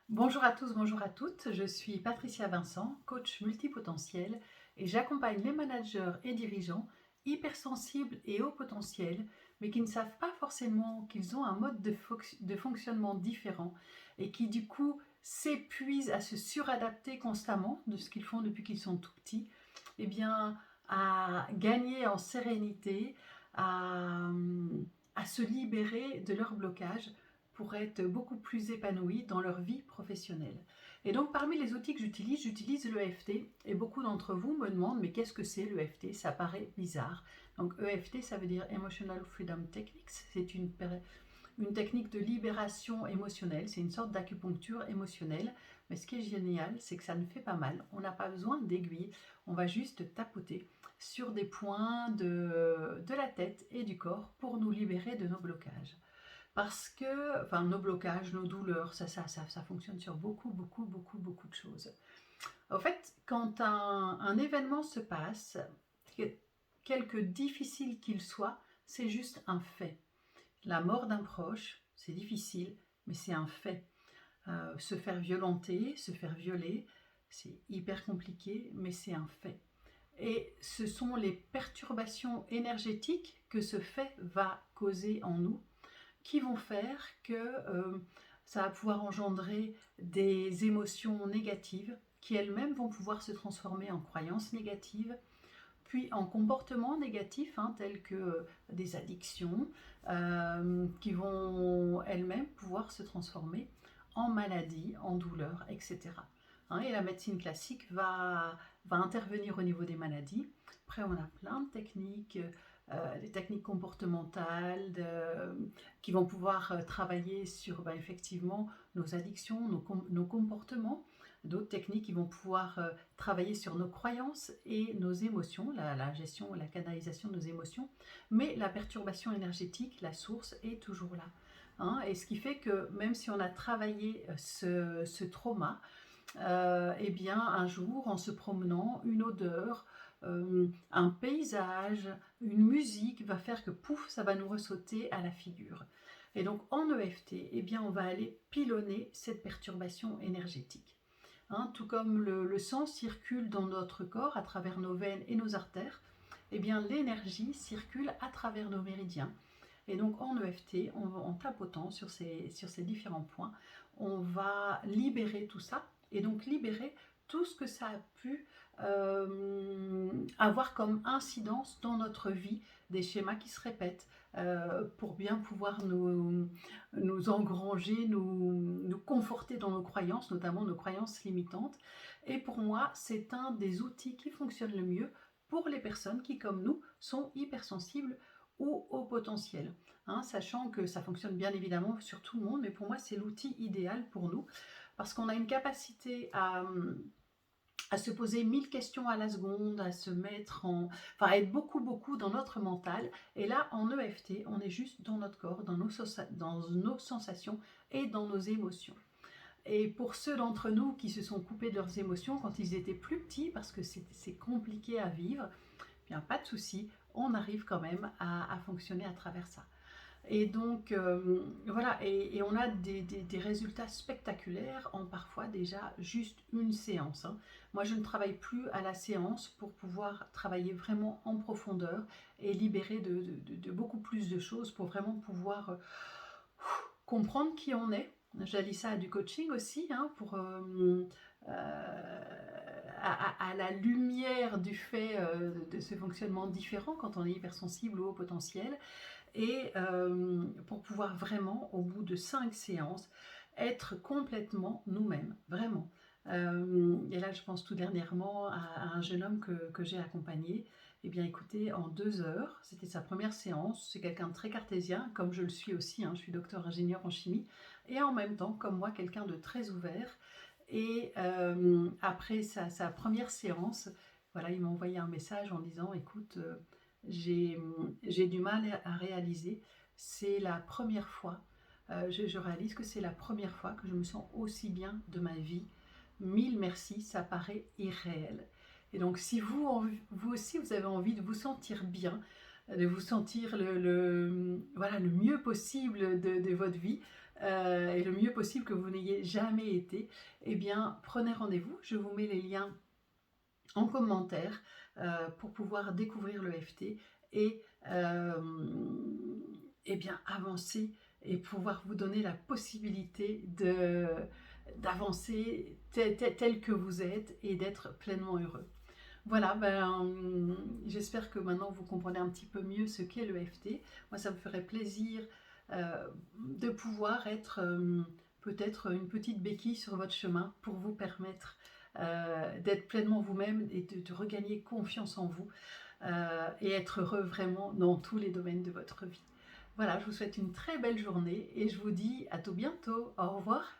Bonjour à tous, bonjour à toutes. Je suis Patricia Vincent, coach multipotentiel et j'accompagne les managers et dirigeants hypersensibles et haut potentiel, mais qui ne savent pas forcément qu'ils ont un mode de fonctionnement différent et qui du coup s'épuisent à se suradapter constamment de ce qu'ils font depuis qu'ils sont tout petits, eh bien à gagner en sérénité, à, à se libérer de leur blocage pour être beaucoup plus épanouis dans leur vie professionnelle. Et donc parmi les outils que j'utilise l'EFT et beaucoup d'entre vous me demandent mais qu'est-ce que c'est l'EFT? Ça paraît bizarre. Donc EFT ça veut dire Emotional Freedom Techniques, c'est une technique de libération émotionnelle, c'est une sorte d'acupuncture émotionnelle, mais ce qui est génial c'est que ça ne fait pas mal, on n'a pas besoin d'aiguilles, on va juste tapoter sur des points de la tête et du corps pour nous libérer de nos blocages. Parce que, enfin, nos blocages, nos douleurs, ça fonctionne sur beaucoup de choses. En fait, quand un événement se passe, quelque difficile qu'il soit, c'est juste un fait. La mort d'un proche, c'est difficile, mais c'est un fait. Se faire violenter, se faire violer, c'est hyper compliqué, mais c'est un fait. Et ce sont les perturbations énergétiques que ce fait va causer en nous qui vont faire que ça va pouvoir engendrer des émotions négatives qui elles-mêmes vont pouvoir se transformer en croyances négatives, puis en comportements négatifs tels que des addictions qui vont elles-mêmes pouvoir se transformer en maladies, en douleurs, etc. Et la médecine classique va intervenir au niveau des maladies. Après, on a plein de techniques, des techniques comportementales qui vont pouvoir travailler sur effectivement nos addictions, nos comportements. D'autres techniques qui vont pouvoir travailler sur nos croyances et nos émotions, la gestion, la canalisation de nos émotions. Mais la perturbation énergétique, la source, est toujours là. Et ce qui fait que même si on a travaillé ce trauma, eh bien un jour en se promenant, une odeur, un paysage, une musique va faire que pouf, ça va nous ressauter à la figure. Et donc en EFT, eh bien on va aller pilonner cette perturbation énergétique. Tout comme le sang circule dans notre corps à travers nos veines et nos artères, eh bien l'énergie circule à travers nos méridiens. Et donc en EFT, en tapotant sur ces différents points, on va libérer tout ça et donc libérer tout ce que ça a pu avoir comme incidence dans notre vie, des schémas qui se répètent, pour bien pouvoir nous engranger, nous conforter dans nos croyances, notamment nos croyances limitantes. Et pour moi, c'est un des outils qui fonctionne le mieux pour les personnes qui, comme nous, sont hypersensibles ou au potentiel. Sachant que ça fonctionne bien évidemment sur tout le monde, mais pour moi, c'est l'outil idéal pour nous, parce qu'on a une capacité à se poser 1000 questions à la seconde, à se mettre enfin, à être beaucoup dans notre mental. Et là, en EFT, on est juste dans notre corps, dans nos sensations et dans nos émotions. Et pour ceux d'entre nous qui se sont coupés de leurs émotions quand ils étaient plus petits, parce que c'est compliqué à vivre, bien pas de souci, on arrive quand même à fonctionner à travers ça. Et donc, voilà, et on a des résultats spectaculaires en parfois déjà juste une séance. Moi, je ne travaille plus à la séance pour pouvoir travailler vraiment en profondeur et libérer de beaucoup plus de choses pour vraiment pouvoir comprendre qui on est. J'allie ça à du coaching aussi, pour à la lumière du fait de ce fonctionnement différent quand on est hypersensible ou au potentiel, et pour pouvoir vraiment, au bout de 5 séances, être complètement nous-mêmes, vraiment. Et là, je pense tout dernièrement à un jeune homme que j'ai accompagné. Eh bien, écoutez, en 2 heures, c'était sa première séance. C'est quelqu'un de très cartésien, comme je le suis aussi. Je suis docteur ingénieur en chimie. Et en même temps, comme moi, quelqu'un de très ouvert. Et après sa première séance, voilà, il m'a envoyé un message en disant, écoute, j'ai du mal à réaliser. C'est la première fois, je réalise que c'est la première fois que je me sens aussi bien de ma vie. Mille merci, ça paraît irréel. Et donc si vous aussi vous avez envie de vous sentir bien, de vous sentir voilà, le mieux possible de votre vie, et le mieux possible que vous n'ayez jamais été, eh bien prenez rendez-vous. Je vous mets les liens en commentaire pour pouvoir découvrir le l'EFT et eh bien avancer et pouvoir vous donner la possibilité d'avancer tel que vous êtes et d'être pleinement heureux. Voilà, j'espère que maintenant vous comprenez un petit peu mieux ce qu'est le l'EFT. Moi, ça me ferait plaisir de pouvoir être peut-être une petite béquille sur votre chemin pour vous permettre d'être pleinement vous-même et de regagner confiance en vous et être heureux vraiment dans tous les domaines de votre vie. Voilà, je vous souhaite une très belle journée et je vous dis à tout bientôt. Au revoir.